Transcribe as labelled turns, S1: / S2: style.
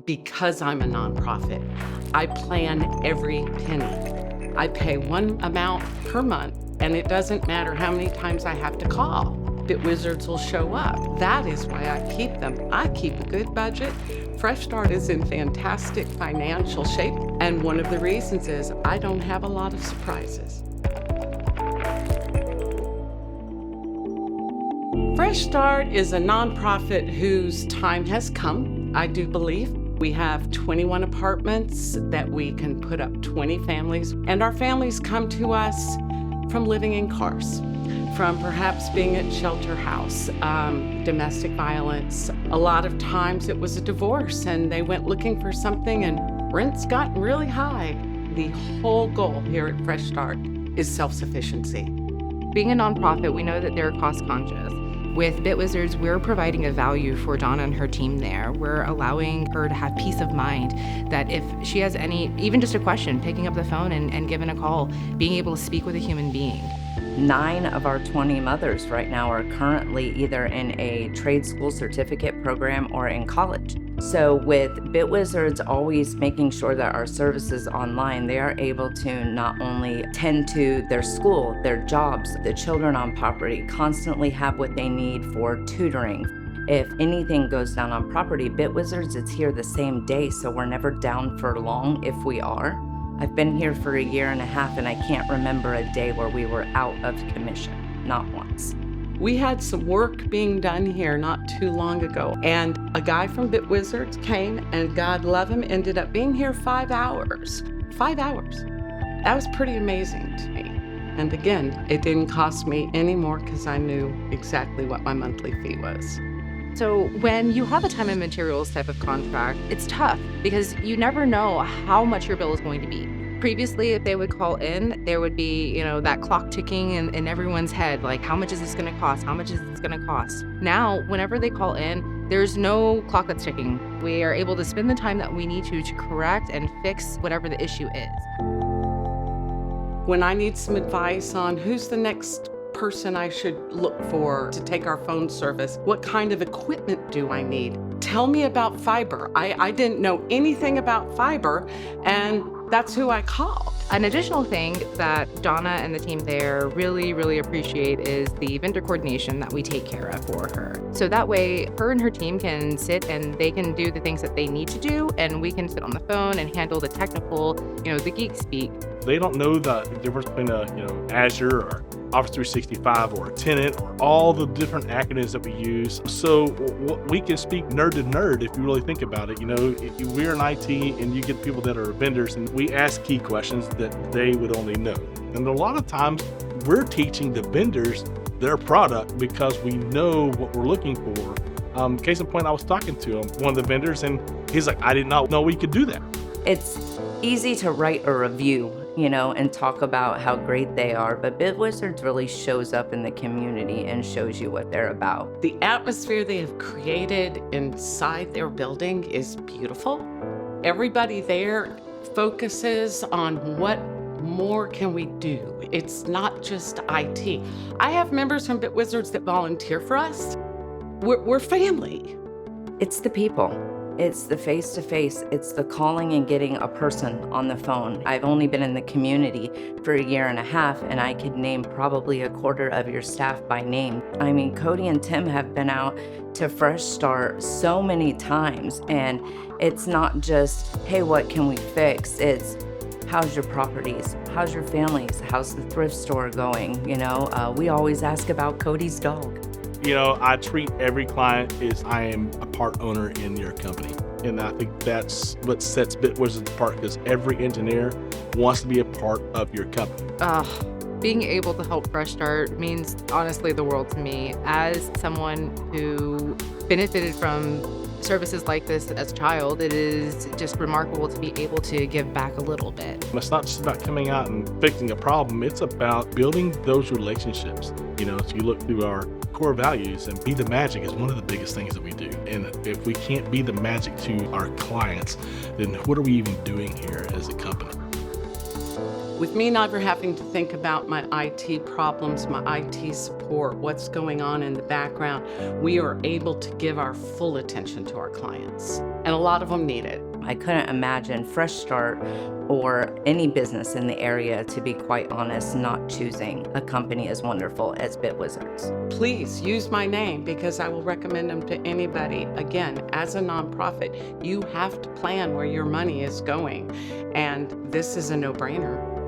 S1: Because I'm a nonprofit, I plan every penny. I pay one amount per month, and it doesn't matter how many times I have to call. BitWizards will show up. That is why I keep them. I keep a good budget. Fresh Start is in fantastic financial shape, and one of the reasons is I don't have a lot of surprises. Fresh Start is a nonprofit whose time has come, I do believe. We have 21 apartments that we can put up 20 families, and our families come to us from living in cars, from perhaps being at shelter house, domestic violence. A lot of times it was a divorce and they went looking for something and rents got really high. The whole goal here at Fresh Start is self-sufficiency.
S2: Being a nonprofit, we know that they're cost conscious. With BitWizards, we're providing a value for Donna and her team there. We're allowing her to have peace of mind that if she has any, even just a question, picking up the phone and giving a call, being able to speak with a human being.
S3: 9 of our 20 mothers right now are currently either in a trade school certificate program or in college. So with BitWizards always making sure that our services online, they are able to not only tend to their school, their jobs, the children on property, constantly have what they need for tutoring. If anything goes down on property, BitWizards is here the same day, so we're never down for long if we are. I've been here for a year and a half and I can't remember a day where we were out of commission, not once.
S1: We had some work being done here not too long ago, and a guy from BitWizards came, and God love him, ended up being here 5 hours. 5 hours. That was pretty amazing to me. And again, it didn't cost me any more because I knew exactly what my monthly fee was.
S2: So when you have a time and materials type of contract, it's tough because you never know how much your bill is going to be. Previously, if they would call in, there would be, that clock ticking in everyone's head, like how much is this going to cost? How much is this going to cost? Now, whenever they call in, there's no clock that's ticking. We are able to spend the time that we need to correct and fix whatever the issue is.
S1: When I need some advice on who's the next person I should look for to take our phone service, what kind of equipment do I need? Tell me about fiber. I didn't know anything about fiber, and that's who I called.
S2: An additional thing that Donna and the team there really, really appreciate is the vendor coordination that we take care of for her. So that way, her and her team can sit and they can do the things that they need to do, and we can sit on the phone and handle the technical, the geek speak.
S4: They don't know the difference between Azure or Office 365 or a tenant or all the different acronyms that we use. So we can speak nerd to nerd if you really think about it. We're in IT and you get people that are vendors and we ask key questions that they would only know. And a lot of times we're teaching the vendors their product because we know what we're looking for. Case in point, I was talking to one of the vendors and he's like, I did not know we could do that.
S3: It's easy to write a review, and talk about how great they are, but BitWizards really shows up in the community and shows you what they're about.
S1: The atmosphere they have created inside their building is beautiful. Everybody there focuses on what more can we do. It's not just IT. I have members from BitWizards that volunteer for us. We're family.
S3: It's the people. It's the face-to-face. It's the calling and getting a person on the phone. I've only been in the community for a year and a half, and I could name probably a quarter of your staff by name. I mean, Cody and Tim have been out to Fresh Start so many times, and it's not just, hey, what can we fix? It's, how's your properties? How's your families? How's the thrift store going? We always ask about Cody's dog.
S4: I treat every client as I am a part owner in your company. And I think that's what sets BitWizards apart, because every engineer wants to be a part of your company.
S2: Being able to help Fresh Start means honestly the world to me. As someone who benefited from services like this as a child, it is just remarkable to be able to give back a little bit.
S4: It's not just about coming out and fixing a problem, it's about building those relationships. If you look through our core values, and be the magic is one of the biggest things that we do. And if we can't be the magic to our clients, then what are we even doing here as a company?
S1: With me never having to think about my IT problems, my IT support, what's going on in the background, we are able to give our full attention to our clients. And a lot of them need it.
S3: I couldn't imagine Fresh Start or any business in the area, to be quite honest, not choosing a company as wonderful as BitWizards.
S1: Please use my name because I will recommend them to anybody. Again, as a nonprofit, you have to plan where your money is going, and this is a no-brainer.